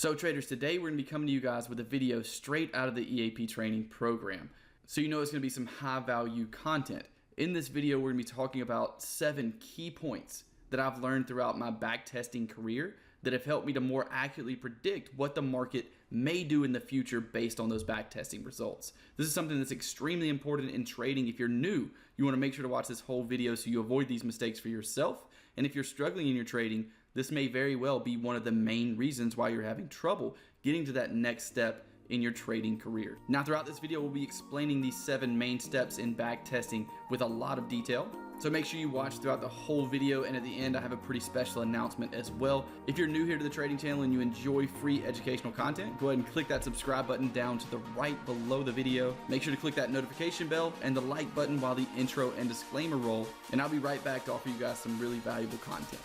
So traders, today we're going to be coming to you guys with a video straight out of the EAP Training Program. So you know it's going to be some high value content. In this video, we're going to be talking about 7 key points that I've learned throughout my backtesting career that have helped me to more accurately predict what the market may do in the future based on those backtesting results. This is something that's extremely important in trading. If you're new, you want to make sure to watch this whole video so you avoid these mistakes for yourself. And if you're struggling in your trading, this may very well be one of the main reasons why you're having trouble getting to that next step in your trading career. Now, throughout this video, we'll be explaining these 7 main steps in backtesting with a lot of detail. So make sure you watch throughout the whole video, and at the end I have a pretty special announcement as well. If you're new here to the trading channel and you enjoy free educational content, go ahead and click that subscribe button down to the right below the video. Make sure to click that notification bell and the like button while the intro and disclaimer roll, and I'll be right back to offer you guys some really valuable content.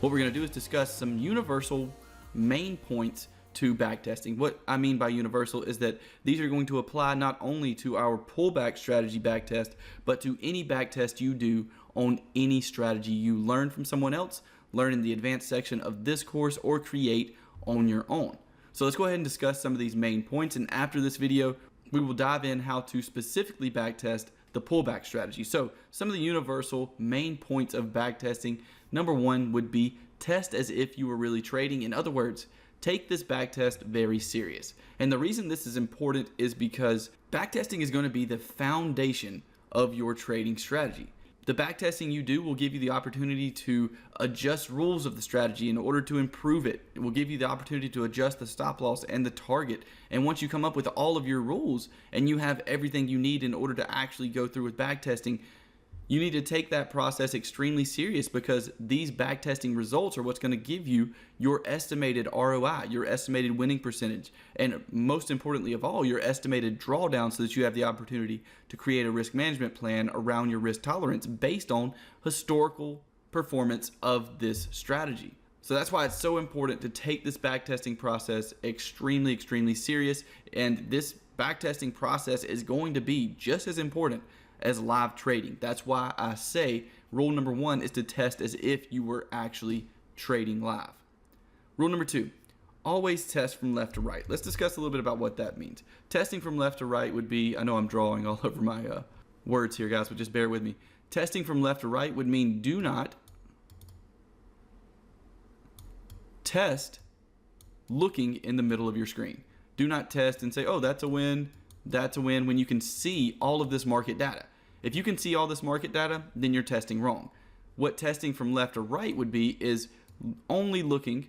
What we're going to do is discuss some universal main points to backtesting. What I mean by universal is that these are going to apply not only to our pullback strategy backtest, but to any backtest you do on any strategy you learn from someone else, learn in the advanced section of this course, or create on your own. So let's go ahead and discuss some of these main points, and after this video, we will dive in how to specifically backtest the pullback strategy. So some of the universal main points of backtesting. Number 1 would be test as if you were really trading. In other words, take this backtest very serious. And the reason this is important is because backtesting is going to be the foundation of your trading strategy. The backtesting you do will give you the opportunity to adjust rules of the strategy in order to improve it. It will give you the opportunity to adjust the stop loss and the target. And once you come up with all of your rules and you have everything you need in order to actually go through with backtesting, you need to take that process extremely serious, because these backtesting results are what's going to give you your estimated ROI, your estimated winning percentage, and most importantly of all, your estimated drawdown, so that you have the opportunity to create a risk management plan around your risk tolerance based on historical performance of this strategy. So that's why it's so important to take this backtesting process extremely serious, and this backtesting process is going to be just as important as live trading. That's why I say rule number 1 is to test as if you were actually trading live. Rule number 2, always test from left to right. Let's discuss a little bit about what that means. Testing from left to right would be, I know I'm drawing all over my words here, guys, but just bear with me. Testing from left to right would mean do not test looking in the middle of your screen. Do not test and say, oh, that's a win, when you can see all of this market data. If you can see all this market data, then you're testing wrong. What testing from left to right would be is only looking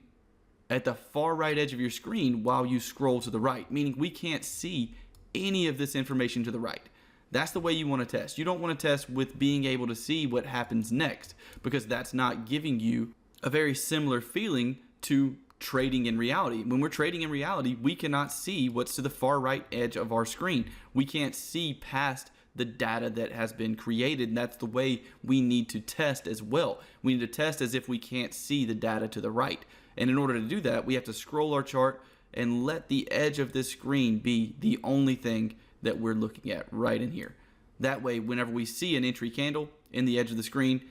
at the far right edge of your screen while you scroll to the right, meaning we can't see any of this information to the right. That's the way you want to test. You don't want to test with being able to see what happens next, because that's not giving you a very similar feeling to trading in reality. When we're trading in reality, we cannot see what's to the far right edge of our screen. We can't see past the data that has been created, and that's the way we need to test as well. We need to test as if we can't see the data to the right. And in order to do that, we have to scroll our chart and let the edge of this screen be the only thing that we're looking at right in here. That way, whenever we see an entry candle in the edge of the screen,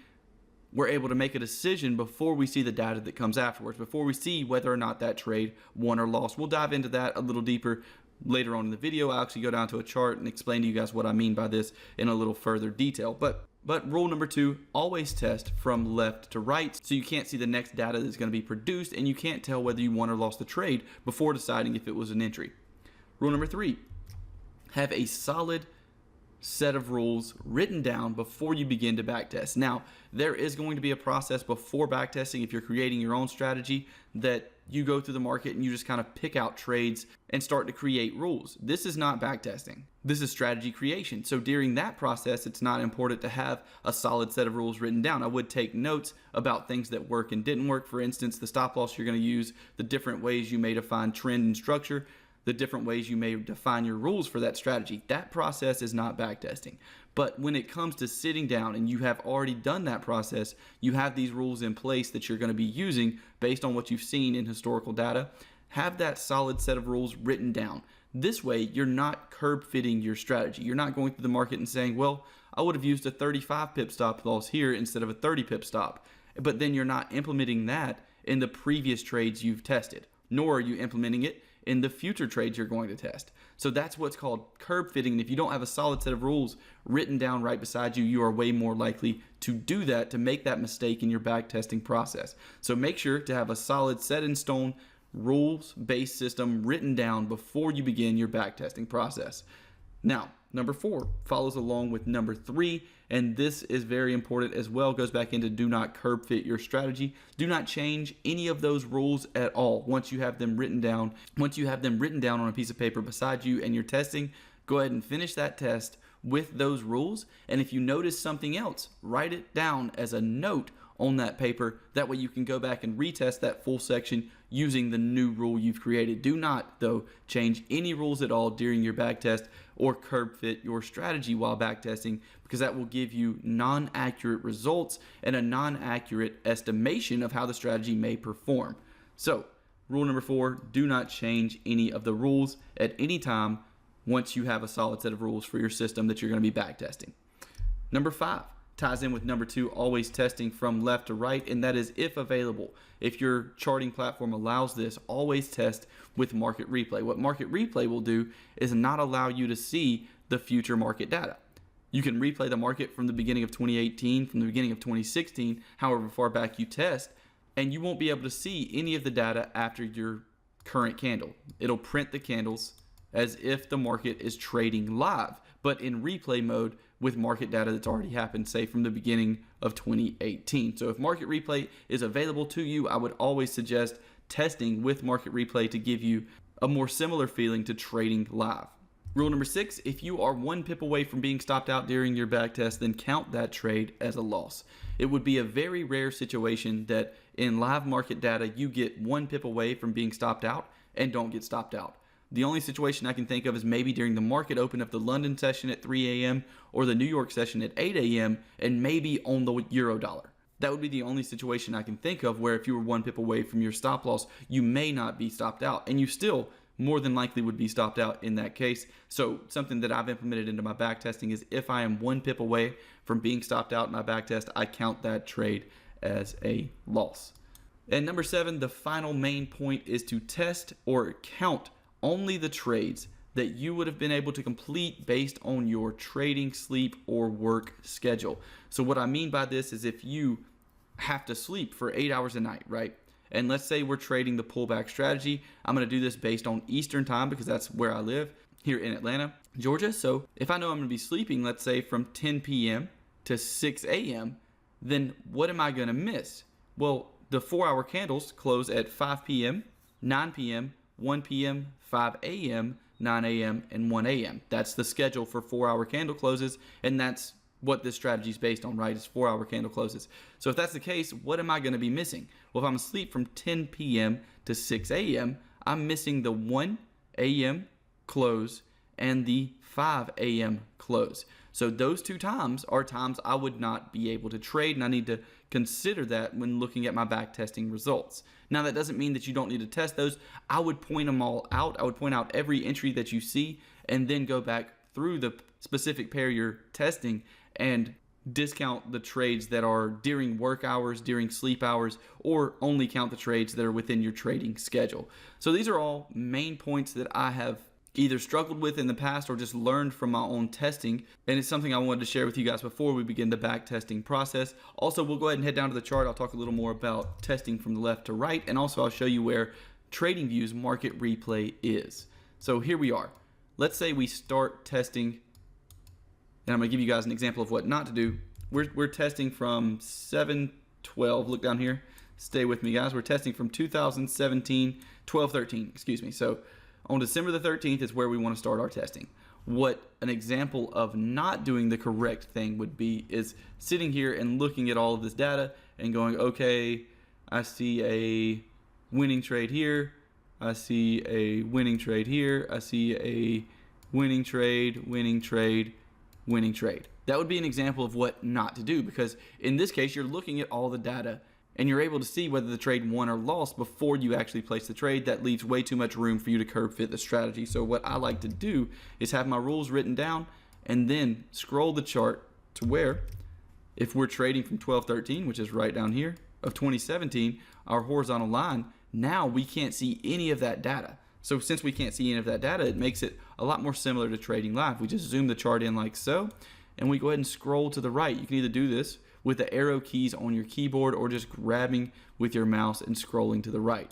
we're able to make a decision before we see the data that comes afterwards, before we see whether or not that trade won or lost. We'll dive into that a little deeper later on in the video. I'll actually go down to a chart and explain to you guys what I mean by this in a little further detail. But rule number 2, always test from left to right, so you can't see the next data that's going to be produced, and you can't tell whether you won or lost the trade before deciding if it was an entry. Rule number 3, have a solid set of rules written down before you begin to backtest. Now, there is going to be a process before backtesting if you're creating your own strategy, that you go through the market and you just kind of pick out trades and start to create rules. This is not backtesting. This is strategy creation. So during that process, it's not important to have a solid set of rules written down. I would take notes about things that work and didn't work. For instance, the stop loss you're going to use, the different ways you may define trend and structure, the different ways you may define your rules for that strategy. That process is not backtesting. But when it comes to sitting down and you have already done that process, you have these rules in place that you're going to be using based on what you've seen in historical data. have that solid set of rules written down. This way, you're not curb fitting your strategy. You're not going through the market and saying, well, I would have used a 35 pip stop loss here instead of a 30 pip stop. But then you're not implementing that in the previous trades you've tested, nor are you implementing it in the future trades you're going to test. So that's what's called curb fitting. And if you don't have a solid set of rules written down right beside you, you are way more likely to do that, to make that mistake in your back testing process. So make sure to have a solid set in stone rules-based system written down before you begin your back testing process. Now, number 4 follows along with number 3, and this is very important as well. Goes back into do not curb fit your strategy. Do not change any of those rules at all once you have them written down. Once you have them written down on a piece of paper beside you and you're testing, go ahead and finish that test with those rules. And if you notice something else, write it down as a note on that paper. That way you can go back and retest that full section using the new rule you've created. Do not, though, change any rules at all during your back test or curb fit your strategy while back testing, because that will give you non-accurate results and a non-accurate estimation of how the strategy may perform. So, rule number 4, do not change any of the rules at any time once you have a solid set of rules for your system that you're going to be back testing. Number 5 ties in with number 2, always testing from left to right, and that is if available. If your charting platform allows this, always test with market replay. What market replay will do is not allow you to see the future market data. You can replay the market from the beginning of 2018, from the beginning of 2016, however far back you test, and you won't be able to see any of the data after your current candle. It'll print the candles as if the market is trading live, but in replay mode with market data that's already happened, say from the beginning of 2018. So if market replay is available to you, I would always suggest testing with market replay to give you a more similar feeling to trading live. Rule number 6, if you are 1 pip away from being stopped out during your back test, then count that trade as a loss. It would be a very rare situation that in live market data, you get 1 pip away from being stopped out and don't get stopped out. The only situation I can think of is maybe during the market open of the London session at 3 a.m. or the New York session at 8 a.m. and maybe on the euro dollar. That would be the only situation I can think of where if you were 1 pip away from your stop loss, you may not be stopped out, and you still more than likely would be stopped out in that case. So something that I've implemented into my back testing is if I am 1 pip away from being stopped out in my back test, I count that trade as a loss. And number 7, the final main point is to test or count only the trades that you would have been able to complete based on your trading, sleep, or work schedule. So what I mean by this is if you have to sleep for 8 hours a night, right? And let's say we're trading the pullback strategy. I'm going to do this based on Eastern time because that's where I live here in Atlanta, Georgia. So if I know I'm going to be sleeping, let's say from 10 p.m. to 6 a.m., then what am I going to miss? Well, the 4-hour candles close at 5 p.m., 9 p.m., 1 p.m., 5 a.m., 9 a.m., and 1 a.m. That's the schedule for 4-hour candle closes, and that's what this strategy is based on, right? It's 4-hour candle closes. So if that's the case, what am I going to be missing? Well, if I'm asleep from 10 p.m. to 6 a.m., I'm missing the 1 a.m. close and the 5 a.m. close. So those 2 times are times I would not be able to trade, and I need to consider that when looking at my back testing results. Now, that doesn't mean that you don't need to test those. I would point them all out. I would point out every entry that you see and then go back through the specific pair you're testing and discount the trades that are during work hours, during sleep hours, or only count the trades that are within your trading schedule. So these are all main points that I have either struggled with in the past or just learned from my own testing, and it's something I wanted to share with you guys before we begin the back testing process. Also, we'll go ahead and head down to the chart. I'll talk a little more about testing from the left to right, and also I'll show you where TradingView's market replay is. So here we are. Let's say we start testing, and I'm going to give you guys an example of what not to do. We're testing from 7/12. Look down here. Stay with me, guys. We're testing from 2017, 12/13, excuse me. So on December the 13th is where we want to start our testing. What an example of not doing the correct thing would be is sitting here and looking at all of this data and going, okay, I see a winning trade here. I see a winning trade here. I see a winning trade, winning trade, winning trade. That would be an example of what not to do, because in this case, you're looking at all the data and you're able to see whether the trade won or lost before you actually place the trade. That leaves way too much room for you to curve fit the strategy. So what I like to do is have my rules written down and then scroll the chart to where, if we're trading from 1213, which is right down here, of 2017, our horizontal line, now we can't see any of that data. So since we can't see any of that data, it makes it a lot more similar to trading live. We just zoom the chart in like so, and we go ahead and scroll to the right. You can either do this with the arrow keys on your keyboard or just grabbing with your mouse and scrolling to the right.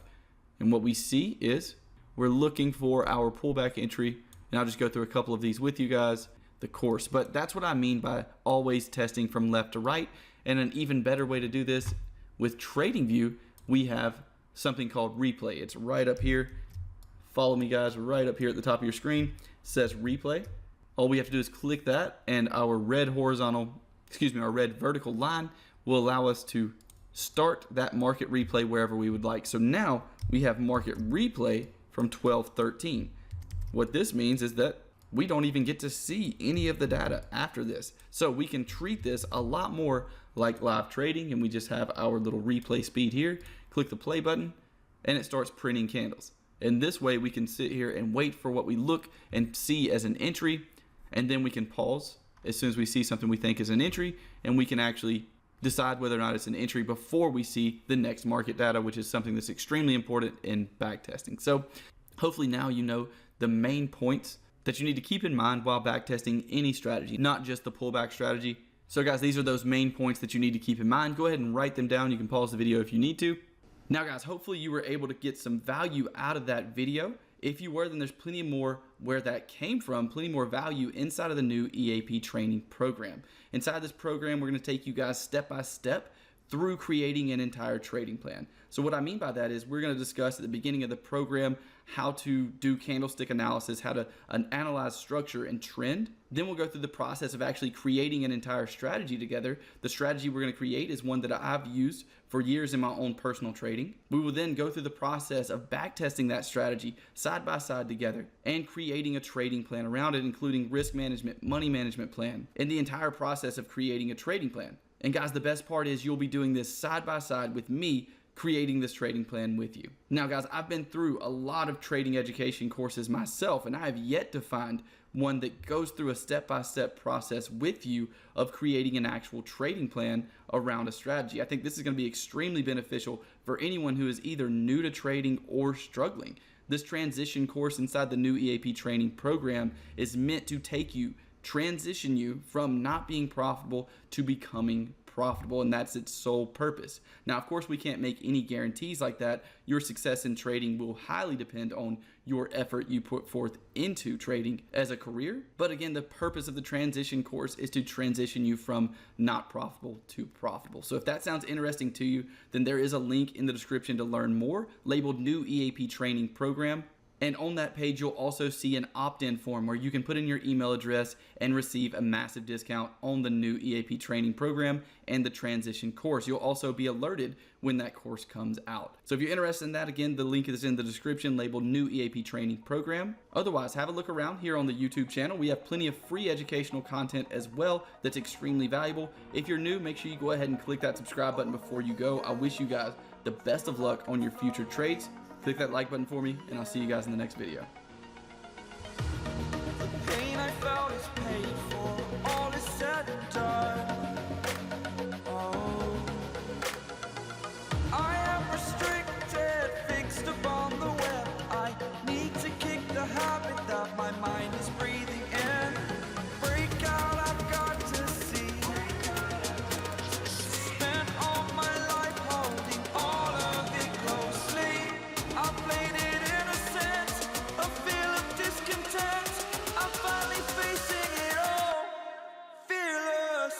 And what we see is we're looking for our pullback entry, and I'll just go through a couple of these with you guys, the course. But that's what I mean by always testing from left to right. And an even better way to do this with TradingView, we have something called replay. It's right up here. Follow me, guys, right up here at the top of your screen. It says replay. All we have to do is click that, and our red vertical line will allow us to start that market replay wherever we would like. So now we have market replay from 1213. What this means is that we don't even get to see any of the data after this. So we can treat this a lot more like live trading, and we just have our little replay speed here. Click the play button, and it starts printing candles. And this way we can sit here and wait for what we look and see as an entry, and then we can pause as soon as we see something we think is an entry, and we can actually decide whether or not it's an entry before we see the next market data, which is something that's extremely important in backtesting. So hopefully now you know the main points that you need to keep in mind while backtesting any strategy, not just the pullback strategy. So guys, these are those main points that you need to keep in mind. Go ahead and write them down. You can pause the video if you need to. Now guys, hopefully you were able to get some value out of that video. If you were, then there's plenty more where that came from, plenty more value inside of the new EAP training program. Inside this program, we're going to take you guys step by step through creating an entire trading plan. So what I mean by that is we're going to discuss at the beginning of the program how to do candlestick analysis, how to analyze structure and trend. Then we'll go through the process of actually creating an entire strategy together. The strategy we're going to create is one that I've used for years in my own personal trading. We will then go through the process of backtesting that strategy side by side together and creating a trading plan around it, including risk management, money management plan, and the entire process of creating a trading plan. And guys, the best part is you'll be doing this side by side with me creating this trading plan with you. Now guys, I've been through a lot of trading education courses myself, and I have yet to find one that goes through a step-by-step process with you of creating an actual trading plan around a strategy. I think this is going to be extremely beneficial for anyone who is either new to trading or struggling. This transition course inside the new EAP training program is meant to transition you from not being profitable to becoming profitable, and that's its sole purpose. Now, of course, we can't make any guarantees like that. Your success in trading will highly depend on your effort you put forth into trading as a career. But again, the purpose of the transition course is to transition you from not profitable to profitable. So if that sounds interesting to you, then there is a link in the description to learn more, labeled New EAP Training Program. And on that page, you'll also see an opt-in form where you can put in your email address and receive a massive discount on the new EAP training program and the transition course. You'll also be alerted when that course comes out. So if you're interested in that, again, the link is in the description, labeled New EAP Training Program. Otherwise, have a look around here on the YouTube channel. We have plenty of free educational content as well that's extremely valuable. If you're new, make sure you go ahead and click that subscribe button before you go. I wish you guys the best of luck on your future trades. Click that like button for me, and I'll see you guys in the next video. The pain I felt is paid for, all is said and done. Oh, I am restricted, fixed upon the web. I need to kick the habit that my mind is breathing in. Break out, I've got to see. Spent all my life holding all of it closely. I played it innocent, a feel of discontent. I'm finally facing it all, fearless.